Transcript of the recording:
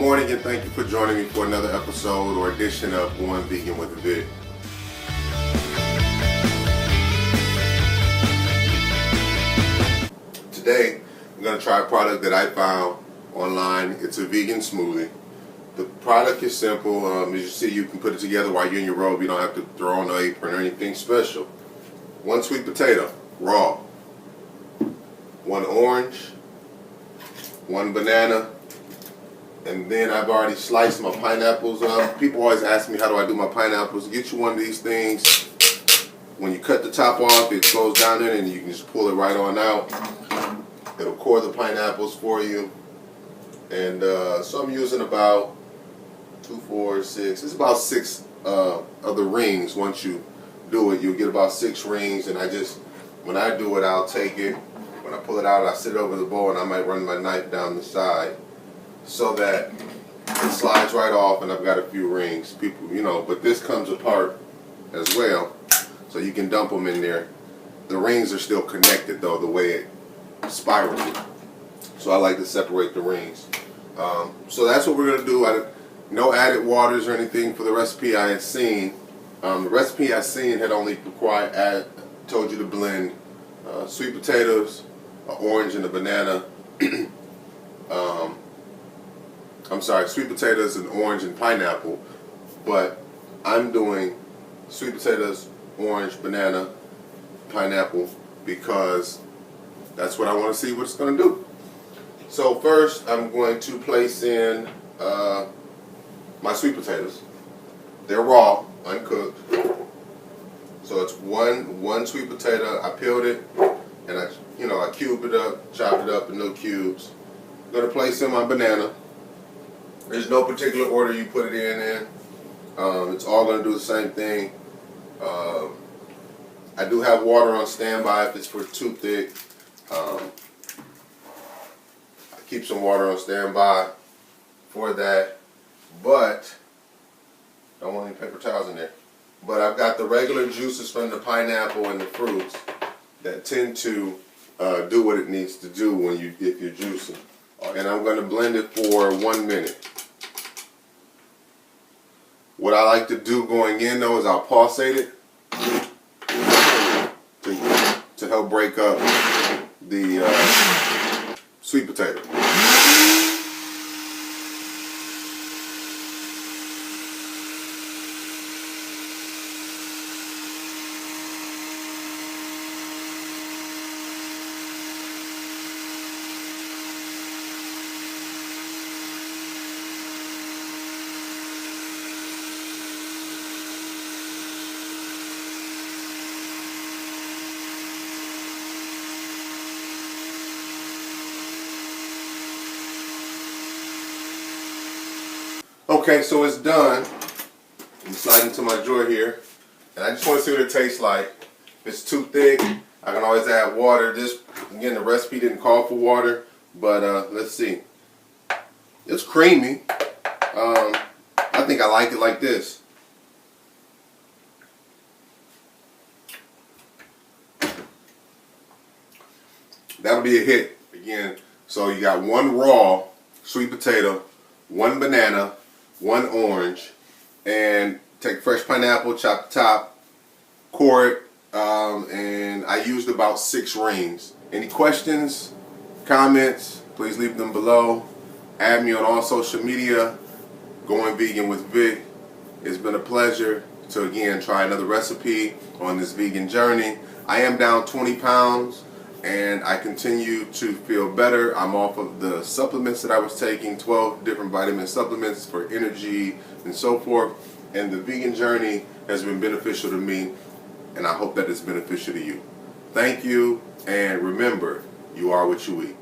morning and thank you for joining me for another episode or edition of Going Vegan with Vic. Today, I'm going to try a product that I found online. It's a vegan smoothie. The product is simple. As you see, you can put it together while you're in your robe. You don't have to throw on an apron or anything special. 1 sweet potato, raw. 1 orange. 1 banana. And then I've already sliced my pineapples up. People always ask me, how do I do my pineapples? Get you one of these things. When you cut the top off, it goes down in and you can just pull it right on out. It'll core the pineapples for you. And so I'm using about 2, 4, 6. It's about 6 of the rings. Once you do it, you'll get about 6 rings. And when I do it, I'll take it. When I pull it out, I sit over the bowl and I might run my knife down the side so that it slides right off and I've got a few rings. People, but this comes apart as well. So you can dump them in there. The rings are still connected though, the way it spirals. So I like to separate the rings. So that's what we're going to do. No added waters or anything for the recipe I had seen. The recipe I seen had only told you to blend sweet potatoes, an orange and a banana. Sweet potatoes, an orange and pineapple. But I'm doing sweet potatoes, orange, banana, pineapple because that's what I want to see what it's going to do. So first I'm going to place in my sweet potatoes. They're raw, uncooked. So it's one sweet potato. I peeled it and I cubed it up, chopped it up in little cubes. I'm going to place in my banana. There's no particular order you put it in. It's all going to do the same thing. I do have water on standby if it's too thick. I keep some water on standby for that, but I don't want any paper towels in there. But I've got the regular juices from the pineapple and the fruits that tend to do what it needs to do if you're juicing. And I'm going to blend it for 1 minute. What I like to do going in though is I'll pulsate it to help break up the sweet potato. Okay, so it's done. I'm sliding into my drawer here. And I just want to see what it tastes like. If it's too thick, I can always add water. Again, the recipe didn't call for water, but let's see. It's creamy. I think I like it like this. That'll be a hit. Again, so you got 1 raw sweet potato, 1 banana, 1 orange, and take fresh pineapple, chop the top, core it, and I used about 6 rings. Any questions, comments, please leave them below. Add me on all social media, Going Vegan with Vic. It's been a pleasure to again try another recipe on this vegan journey. I am down 20 pounds. And I continue to feel better. I'm off of the supplements that I was taking, 12 different vitamin supplements for energy and so forth. And the vegan journey has been beneficial to me, and I hope that it's beneficial to you. Thank you, and remember, you are what you eat.